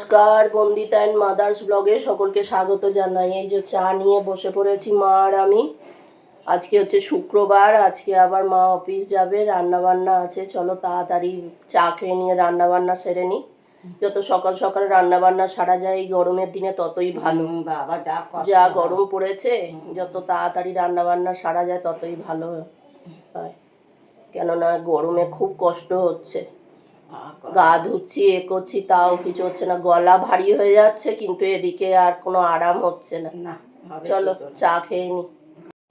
নমস্কার, Bandita and mother's ব্লগে সকলকে স্বাগত জানাই। এই যে চা নিয়ে বসে পড়েছি মা আর আমি। আজকে হচ্ছে শুক্রবার, আজকে আবার মা অফিস যাবে, রান্না বান্না আছে। চলো তাড়াতাড়ি চা খেয়ে নিয়ে রান্না বান্না সেরে নিই। যত সকাল সকাল রান্না বান্না সারা যায় এই গরমের দিনে ততই ভালো। বাবা যা গরম পড়েছে, যত তাড়াতাড়ি রান্না বান্না সারা যায় ততই ভালো হয়, কেননা গরমে খুব কষ্ট হচ্ছে। গা ধুচ্ছি, এ করছি, তাও কিছু হচ্ছে না, গলা ভারী হয়ে যাচ্ছে, কিন্তু এদিকে আর কোনো আরাম হচ্ছে না। চলো চা খেয়ে নি।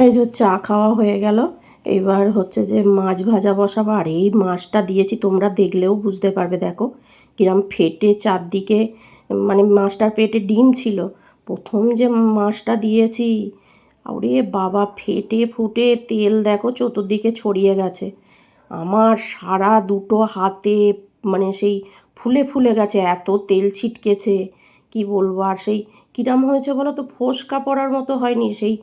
এই যে চা খাওয়া হয়ে গেল, এবার হচ্ছে যে মাছ ভাজা বসাবো। আর এই মাছটা দিয়েছি, তোমরা দেখলেও বুঝতে পারবে, দেখো কিরম ফেটে চারদিকে, মানে মাছটার পেটে ডিম ছিল। প্রথম যে মাছটা দিয়েছি, ওরে বাবা, ফেটে ফুটে তেল দেখো চতুর্দিকে ছড়িয়ে গেছে। আমার সারা দুটো হাতে মানে সেই ফুলে ফুলে গেছে, এত তেল ছিটকেছে কি বলবো। আর সেই কিরম হয়েছে বলো তো, ফোসকা পড়ার মতো হয়নি, সেই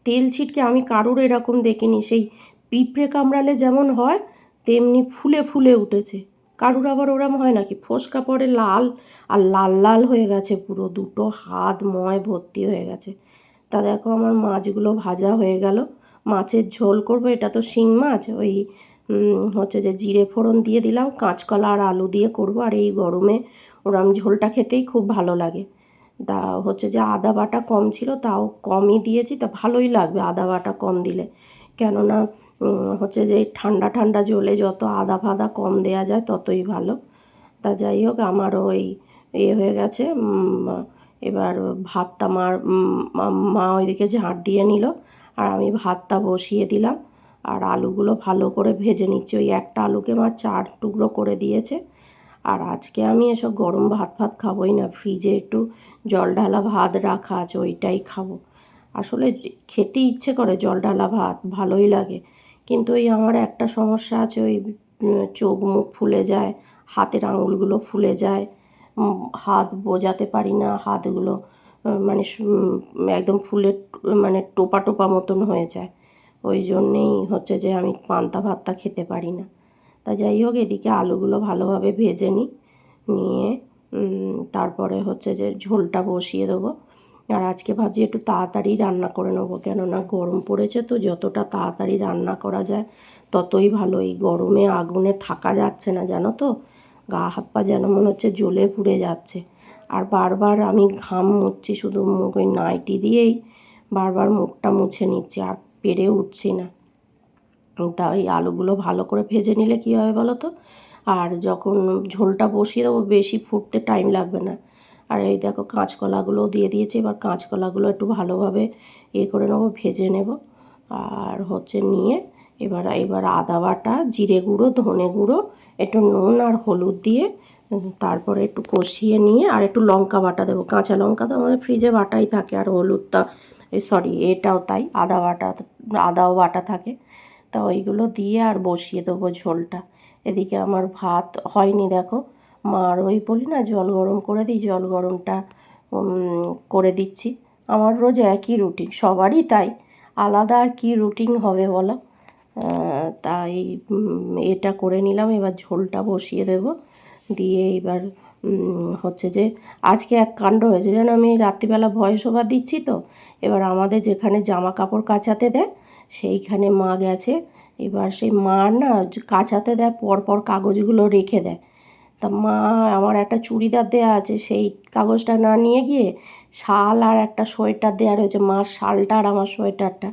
তেল ছিটকে আমি কারুর এরকম দেখিনি। সেই পিঁপড়ে কামড়ালে যেমন হয় তেমনি ফুলে ফুলে উঠেছে। কারুর আবার ওরম হয় নাকি, ফোসকা পড়ে লাল, আর লাল লাল হয়ে গেছে পুরো, দুটো হাত ময় ভর্তি হয়ে গেছে। তা দেখো আমার মাছগুলো ভাজা হয়ে গেল। মাছের ঝোল করব, এটা তো শিং মাছ, ওই হচ্ছে যে জিরে ফোড়ন দিয়ে দিলাম, কাঁচকলা আর আলু দিয়ে করব। আর এই গরমে ওরম ঝোলটা খেতেই খুব ভালো লাগে। তা হচ্ছে যে আদা বাটা কম ছিল, তাও কমই দিয়েছি, তা ভালোই লাগবে আদা বাটা কম দিলে, কেননা হচ্ছে যে ঠান্ডা ঠান্ডা ঝোলে যত আদা ফাদা কম দেয়া যায় ততই ভালো। তা যাই হোক, আমারও ওই হয়ে গেছে। এবার ভাতটা মা ওইদিকে ঝাঁট দিয়ে নিল, আর আমি ভাতটা বসিয়ে দিলাম। আর আলুগুলো ভালো করে ভেজে নিচ্ছি, ওই একটা আলুকে মা 4 টুকরো করে দিয়েছে। আর আজকে আমি এসব গরম ভাত ফাত খাবোই না, ফ্রিজে একটু জল ঢালা ভাত রাখা আছে, ওইটাই খাবো। আসলে খেতে ইচ্ছে করে জল ঢালা ভাত, ভালোই লাগে, কিন্তু ওই আমার একটা সমস্যা আছে, ওই চোখ মুখ ফুলে যায়, হাতের আঙুলগুলো ফুলে যায়, হাত বোজাতে পারি না, হাতগুলো মানে একদম ফুলে মানে টোপা টোপা মতন হয়ে যায়। ওই জন্যেই হচ্ছে যে আমি পান্তা ভাতটা খেতে পারি না। তা যাই হোক, এদিকে আলুগুলো ভালোভাবে ভেজে নিয়ে তারপরে হচ্ছে যে ঝোলটা বসিয়ে দেবো। আর আজকে ভাবছি একটু তাড়াতাড়ি রান্না করে নেবো, কেননা গরম পড়েছে তো, যতটা তাড়াতাড়ি রান্না করা যায় ততই ভালো। এই গরমে আগুনে থাকা যাচ্ছে না, জানো তো, গা হাত পা যেন মনে হচ্ছে জ্বলে পুড়ে যাচ্ছে। আর বারবার আমি ঘাম মুছছি, শুধু মুখ ওই নাইটি দিয়েই বারবার মুখটা মুছে নিচ্ছি, আর পেরে উঠছি না। তা এই আলুগুলো ভালো করে ভেজে নিলে কী হবে বলো তো, আর যখন ঝোলটা বসিয়ে দেবো বেশি ফুটতে টাইম লাগবে না। আর এই দেখো কাঁচকলাগুলোও দিয়ে দিয়েছি, এবার কাঁচকলাগুলো একটু ভালোভাবে করে নেবো, ভেজে নেব। আর হচ্ছে নিয়ে এবার আদা বাটা, জিরে গুঁড়ো, ধনে গুঁড়ো, একটু নুন আর হলুদ দিয়ে তারপরে একটু কষিয়ে নিয়ে, আর একটু লঙ্কা বাটা দেবো, কাঁচা লঙ্কা তো আমাদের ফ্রিজে বাটাই থাকে, আর হলুদটা এটাও তাই, আদাও বাটা থাকে। তা ওইগুলো দিয়ে আর বসিয়ে দেবো ঝোলটা। এদিকে আমার ভাত হয়নি, দেখো মার ওই বলি না জল গরম করে দিই, জল গরমটা করে দিচ্ছি। আমার রোজ একই রুটিন, সবারই তাই, আলাদা আর কি রুটিন হবে বলো। তাই এটা করে নিলাম, এবার ঝোলটা বসিয়ে দেব। দিয়ে এবার হচ্ছে যে আজকে এক কাণ্ড হয়েছে যেন, আমি রাত্রিবেলা ভয়েস ওভার দিচ্ছি তো, এবার আমাদের যেখানে জামা কাপড় কাচাতে দেয় সেইখানে মা গেছে। এবার সেই মা না কাচাতে দেয়, পরপর কাগজগুলো রেখে দেয়। তা মা, আমার একটা চুড়িদার দেওয়া আছে, সেই কাগজটা না নিয়ে গিয়ে শাল আর একটা সোয়েটার দেওয়া রয়েছে, মার শালটা আর আমার সোয়েটারটা,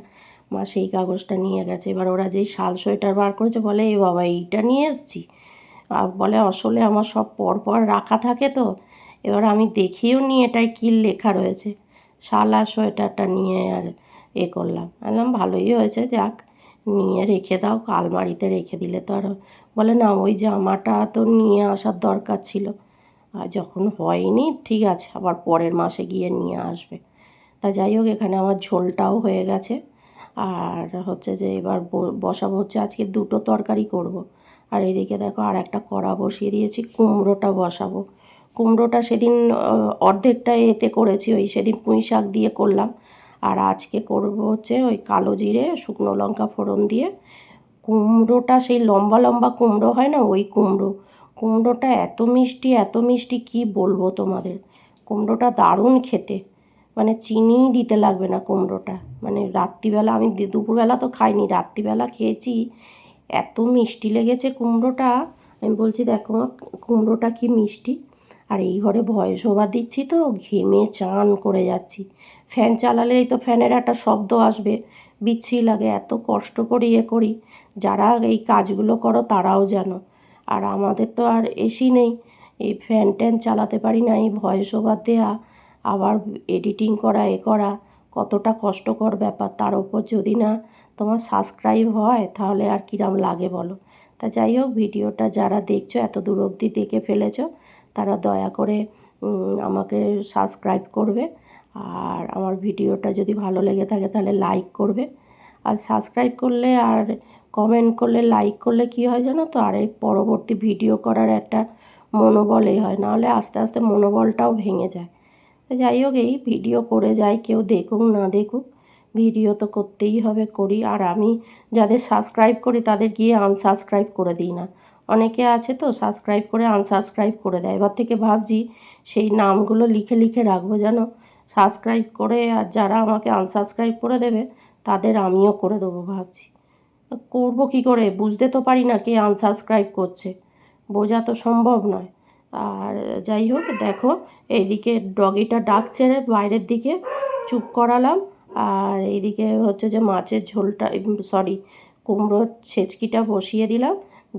মা সেই কাগজটা নিয়ে গেছে। এবার ওরা যেই শাল সোয়েটার বার করেছে বলে, এ বাবা এইটা নিয়ে এসছি, আর বলে আসলে আমার সব পরপর রাখা থাকে তো। এবার আমি দেখিও নি এটায় কী লেখা রয়েছে, শাল আর সোয়েটারটা নিয়ে আর করলাম, বললাম ভালোই হয়েছে, যাক নিয়ে রেখে দাও, আলমারিতে রেখে দিলে তো আর। বলে না, ওই জামাটা তো নিয়ে আসার দরকার ছিল, আর যখন হয়নি ঠিক আছে, আবার পরের মাসে গিয়ে নিয়ে আসবে। তা যাই হোক, এখানে আমার ঝোলটাও হয়ে গেছে। আর হচ্ছে যে এবার বসাবো হচ্ছে, আজকে 2টো তরকারি করব। আর এদিকে দেখো আর একটা কড়া বসিয়ে দিয়েছি, কুমড়োটা বসাবো। কুমড়োটা সেদিন অর্ধেকটা এতে করেছি, ওই সেদিন পুঁই শাক দিয়ে করলাম। আর আজকে করব হচ্ছে ওই কালো জিরে শুকনো লঙ্কা ফোড়ন দিয়ে। কুমড়োটা সেই লম্বা লম্বা কুমড়ো হয় না, ওই কুমড়োটা এত মিষ্টি কি বলবো তোমাদের। কুমড়োটা দারুণ খেতে, মানে চিনিই দিতে লাগবে না কুমড়োটা। মানে রাত্রিবেলা আমি দুপুরবেলা তো খাইনি, রাত্রিবেলা খেয়েছি, এত মিষ্টি লেগেছে কুমড়োটা। আমি বলছি দেখো কুমড়োটা কি মিষ্টি। আর এই ঘরে ভয়েস ওভার দিচ্ছি তো ঘেমে চান করে যাচ্ছি। ফ্যান চালালেই তো ফ্যানের একটা শব্দ আসবে, বিচ্ছিরি লাগে। এত কষ্ট করি করি, যারা এই কাজগুলো করো তারাও জানো। আর আমাদের তো আর এসি নেই, এই ফ্যান ট্যান চালাতে পারি না। এই ভয়েস ওভার দেওয়া, আবার এডিটিং করা, করা কতটা কষ্টকর ব্যাপার। তার উপর যদি না তোমার সাবস্ক্রাইব হয় তাহলে আর কিরম লাগে বলো। তা যাই হোক, ভিডিওটা যারা দেখছো, এত দূর অবধি দেখে ফেলেছো, তারা দয়া করে আমাকে সাবস্ক্রাইব করবে। আর আমার ভিডিওটা যদি ভালো লেগে থাকে তাহলে লাইক করবে। আর সাবস্ক্রাইব করলে আর কমেন্ট করলে, লাইক করলে কী হয় জানো তো, আর এই পরবর্তী ভিডিও করার একটা মনোবলই হয়, নাহলে আস্তে আস্তে মনোবলটাও ভেঙে যায়। যাই হোক, এই ভিডিও করে যাই, কেউ দেখুক না দেখুক, ভিডিও তো করতেই হবে, করি। আর আমি যাদের সাবস্ক্রাইব করি তাদের গিয়ে আনসাবস্ক্রাইব করে দিই না। অনেকে আছে তো সাবস্ক্রাইব করে আনসাবস্ক্রাইব করে দেয়। এবার থেকে ভাবছি সেই নামগুলো লিখে লিখে রাখবো যেন, সাবস্ক্রাইব করে আর যারা আমাকে আনসাবস্ক্রাইব করে দেবে তাদের আমিও করে দেবো ভাবছি। করবো কী করে, বুঝতে তো পারি না কে আনসাবস্ক্রাইব করছে, বোঝা তো সম্ভব নয়। আর যাই হোক, দেখো এইদিকে ডগিটা ডাকছে বাইরের দিকে, চুপ করালাম। আর এইদিকে হচ্ছে যে মাছের ঝোলটা, সরি কুমড়োর ছেচকিটা বসিয়ে দিলাম,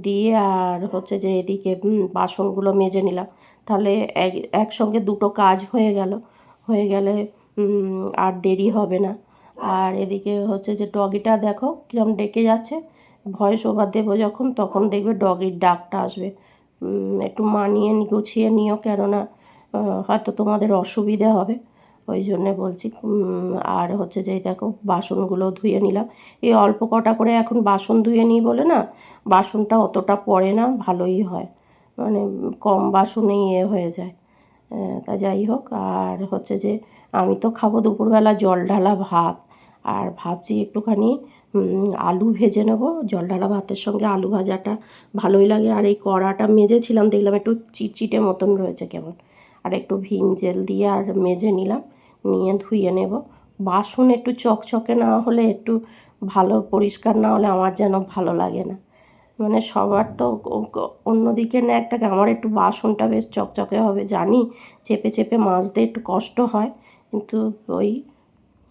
দিয়ে আর হচ্ছে যে এদিকে বাসনগুলো মেজে নিলাম। তাহলে একসঙ্গে দুটো কাজ হয়ে গেল, হয়ে গেলে আর দেরি হবে না। আর এদিকে হচ্ছে যে ডগিটা দেখো কিরম ডেকে যাচ্ছে, ভয়েস ওভার দেবো যখন তখন দেখবে ডগির ডাকটা আসবে। একটু মানিয়ে গুছিয়ে নিও, কেননা হয়তো তোমাদের অসুবিধে হবে, ওই জন্যে বলছি। আর হচ্ছে যে দেখো বাসনগুলো ধুয়ে নিলাম, এই অল্প কটা করে এখন বাসন ধুয়ে নিই বলে না, বাসনটা অতটা পড়ে না, ভালোই হয়, মানে কম বাসনেই হয়ে যায়। তা যাই হোক, আর হচ্ছে যে আমি তো খাবো দুপুরবেলা জল ঢালা ভাত, আর ভাবছি একটুখানি আলু ভেজে নেবো। জল ঢালা ভাতের সঙ্গে আলু ভাজাটা ভালোই লাগে। আর এই কড়াটা মেজেছিলাম, দেখলাম একটু চিটচিটে মতন রয়েছে কেমন, আর একটু ভিম জেল দিয়ে আর মেজে নিলাম, নিয়ে ধুয়ে নেব। বাসন একটু চকচকে না হলে, একটু ভালো পরিষ্কার না হলে আমার যেন ভালো লাগে না। মানে সবার তো অন্যদিকে ন্যাক থাকে, আমার একটু বাসনটা বেশ চকচকে হবে, জানি চেপে চেপে মাজতে একটু কষ্ট হয়, কিন্তু ওই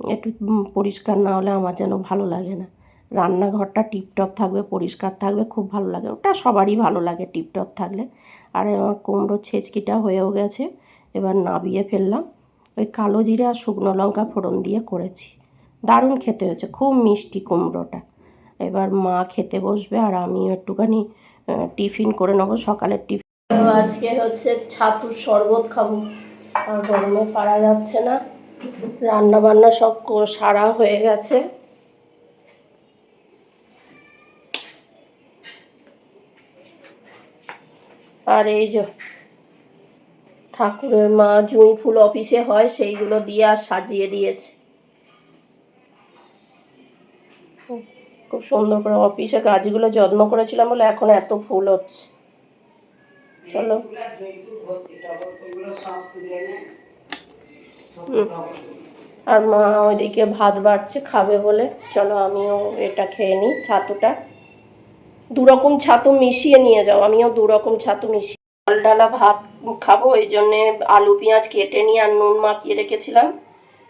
একটু পরিষ্কার না হলে আমার যেন ভালো লাগে না। রান্নাঘরটা টিপটপ থাকবে, পরিষ্কার থাকবে, খুব ভালো লাগে, ওটা সবারই ভালো লাগে টিপটপ থাকলে। আর আমার কুমড়োর ছেচকিটা হয়েও গেছে, এবার নাবিয়ে ফেললাম। ওই কালো জিরে আর শুকনো লঙ্কা ফোড়ন দিয়ে করেছি, দারুণ খেতে হয়েছে, খুব মিষ্টি কুমড়োটা। এবার মা খেতে বসবে আর আমি একটুখানি টিফিন করে নেবো, সকালের টিফিন। আজকে হচ্ছে ছাতুর শরবত খাবো, আর গরমে পারা যাচ্ছে না, রান্না বান্না সব সারা হয়ে গেছে। আর এই যে ঠাকুরের মা জুঁই ফুল অফিসে হয়, সেইগুলো দিয়ে আর সাজিয়ে দিয়েছে খুব সুন্দর করে। অফিসে গাছগুলো যত্ন করেছিলাম বলে এখন এত ফুল হচ্ছে। চলো, আর মা ওইদিকে ভাত বাড়ছে খাবে বলে, চলো আমিও এটা খেয়ে নিই ছাতুটা। দুরকম ছাতু মিশিয়ে নিয়ে যাও, আমিও দুরকম ছাতু মিশিয়ে ডাল ডালা ভাত খাবো, এই জন্যে আলু পেঁয়াজ কেটে নিয়ে আর নুন মাখিয়ে রেখেছিলাম।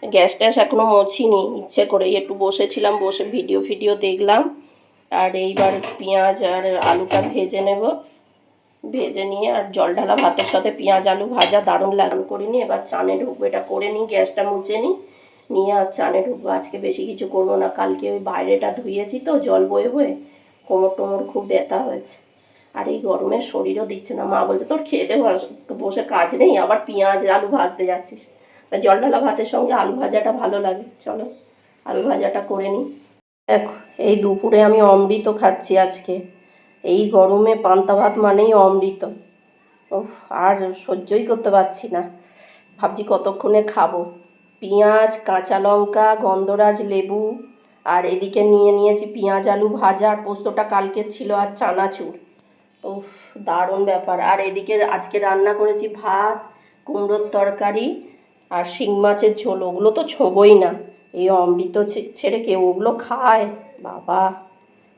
গ্যাস ট্যাস এখনও মোছিনি, ইচ্ছে করে একটু বসেছিলাম, বসে ভিডিও দেখলাম। আর এইবার পেঁয়াজ আর আলুটা ভেজে নেব, ভেজে নিয়ে আর জল ঢালা ভাতের সাথে পেঁয়াজ আলু ভাজা দারুণ লাগান করিনি। এবার চানে ঢুকবো, এটা করে নিই, গ্যাসটা মুছে নিই, নিয়ে আর চানে ঢুকবো। আজকে বেশি কিছু করবো না, কালকে ওই বাইরেটা ধুয়েছি তো জল বয়ে বয়ে, কোমর টোমর খুব ব্যথা হয়েছে। আর এই গরমে শরীরও দিচ্ছে না, মা বলছে তোর খেয়ে দে, বসে কাজ নেই, আবার পেঁয়াজ আলু ভাজতে যাচ্ছিস। তা জল ঢালা ভাতের সঙ্গে আলু ভাজাটা ভালো লাগে, চলো আলু ভাজাটা করে নিই। দেখো এই দুপুরে আমি অমৃত খাচ্ছি আজকে, এই গরমে পান্তা ভাত মানেই অমৃত। উফ, আর সহ্যই করতে পারছি না, ভাবছি কতক্ষণে খাবো। পেঁয়াজ কাঁচা লঙ্কা গন্ধরাজ লেবু, আর এদিকে নিয়ে নিয়েছি পেঁয়াজ আলু ভাজা, আর পোস্তটা কালকে ছিল, আর চানাচুর। উফ, দারুণ ব্যাপার। আর এদিকে আজকে রান্না করেছি ভাত, কুমড়োর তরকারি আর শিং মাছের ঝোল। ওগুলো তো ছোঁবই না, এই অমৃত ছেড়ে কেউ ওগুলো খায়? বাবা,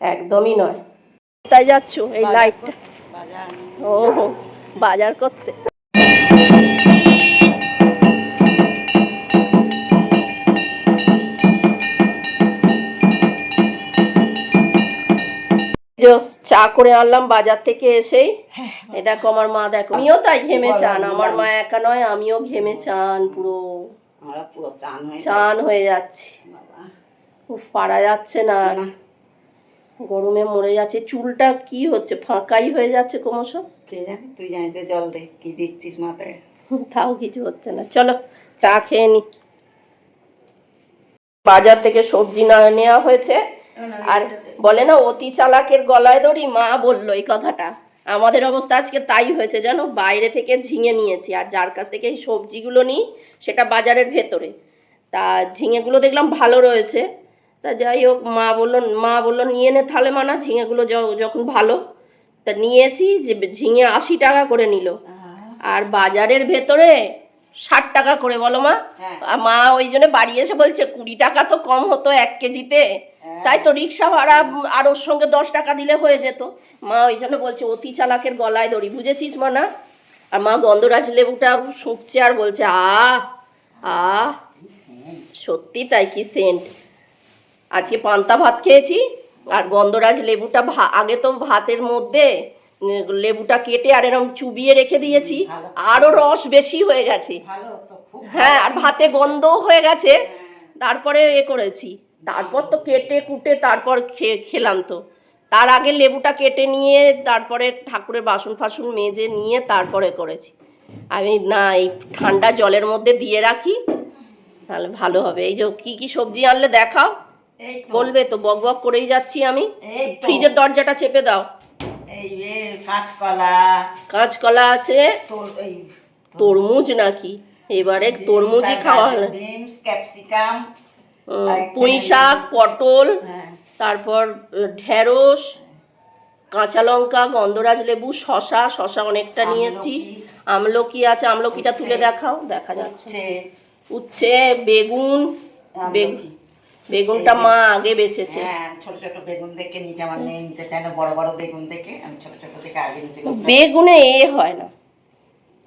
একদমই নয়। কোথায় যাচ্ছ এই লাইটটা? ও, বাজার করতে। চা করে আনলাম বাজার থেকে এসেই। এ দেখো আমার মা, দেখো আমিও তাই ঘেমে চান। আমার মা একা নয়, আমিও ঘেমে চান, পুরো চান হয়ে যাচ্ছে। উফ, পারা যাচ্ছে না, গরমে মরে যাচ্ছে। চুলটা কি হচ্ছে, ফাঁকাই হয়ে যাচ্ছে ক্রমশ। কে জানি, তুই জানিস, জল দে, কি দিচ্ছিস মাথায়। তাও কিছু হচ্ছে না, চলো চা খেয়ে নি। বাজার থেকে সবজি না নেওয়া হয়েছে। আর বলে না, অতি চালাকের গলায় দড়ি, মা বললো এই কথাটা। আমাদের অবস্থা আজকে তাই হয়েছে জানো। বাইরে থেকে ঝিঙে নিয়েছি, আর যার কাছ থেকে এই সবজিগুলো নিই সেটা বাজারের ভেতরে। তা ঝিঙেগুলো দেখলাম ভালো রয়েছে। তা যাই হোক, মা বললো নিয়ে নে তাহলে মানা, ঝিঙেগুলো যখন ভালো। তা নিয়েছি, যে ঝিঙে 80 টাকা করে নিল, আর বাজারের ভেতরে 60 টাকা করে, বলো মা। মা ওই জন্য বাড়ি এসে বলছে 20 টাকা তো কম হতো 1 কেজিতে। তাই তো, রিক্সা ভাড়া আর ওর সঙ্গে 10 টাকা দিলে হয়ে যেত। মা ওই জন্য বলছে অতি চালাকের গলায় দড়ি, বুঝেছিস মা? না। আর মা গন্ধরাজ লেবুটা শুঁকছে আর বলছে আহ, সত্যি তাই, কি সেন্ট। আজকে পান্তা ভাত খেয়েছি, আর গন্ধরাজ লেবুটা আগে তো ভাতের মধ্যে লেবুটা কেটে আর এরকম চুবিয়ে রেখে দিয়েছি, আরো রস বেশি হয়ে গেছে। হ্যাঁ, আর ভাতে গন্ধও হয়ে গেছে। তারপরে করেছি, তারপর তো কেটে কুটে তারপর খেলাম। তো তার আগে লেবুটা কেটে নিয়ে তারপরে ঠাকুরের বাসন ফাসন মেজে নিয়ে তারপরে করেছি। আমি না, এই ঠান্ডা জলের মধ্যে দিয়ে রাখি, তাহলে ভালো হবে। এই যে কি কি সবজি আনলে দেখাও, বলবে তো। বক বক করেই যাচ্ছি আমি। ফ্রিজের দরজাটা চেপে দাও। এই কাঁচকলা আছে, তরমুজ নাকি, এবারে তরমুজই খাওয়া হলো। ক্যাপসিকাম, পুঁই শাক, পটল, তারপর ঢেঁড়স, কাঁচা লঙ্কা, গন্ধরাজ লেবু, শশা অনেকটা নিয়ে এসেছি। আমলকি আছে, আমলকিটা তুলে দেখাও, দেখা যাচ্ছে। উচ্ছে, বেগুন, বেগুনটা মা আগে বেচেছে। ছোট ছোট বেগুন দেখে নিচে, আমার মেয়ে নিতে চায় না, বড় বড় বেগুন দেখে আমি ছোট ছোট দেখে আগে নিচে। বেগুনে হয় না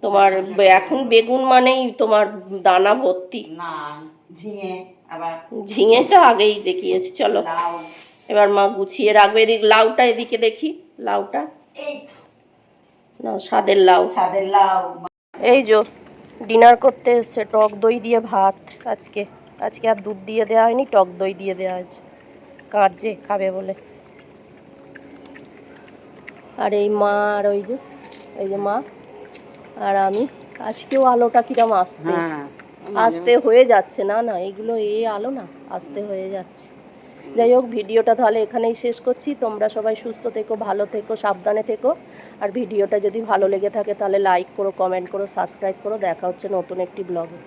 তোমার, এখন বেগুন মানেই তোমার দানা ভর্তি। না, ঝিঙে, আবার ঝিঙেটা আগেই দেখিয়েছি। চলো এবার মা গুছিয়ে রাখবে। এদিকে লাউটা, এদিকে দেখি লাউটা, না স্বাদের লাউ। এই যে ডিনার করতে এসছে, টক দই দিয়ে ভাত। আজকে আর দুধ দিয়ে দেওয়া হয়নি, টক দই দিয়ে দেওয়া হয়েছে, কাঁচে খাবে বলে। আর এই মা, আর ওই যে মা আর আমি। আজকেও আলোটা কিরম আস্তে হয়ে যাচ্ছে। না এইগুলো আলো না, আস্তে হয়ে যাচ্ছে। যাই হোক, ভিডিওটা তাহলে এখানেই শেষ করছি। তোমরা সবাই সুস্থ থেকো, ভালো থেকো, সাবধানে থেকো। আর ভিডিওটা যদি ভালো লেগে থাকে তাহলে লাইক করো, কমেন্ট করো, সাবস্ক্রাইব করো। দেখা হচ্ছে নতুন একটি ব্লগে।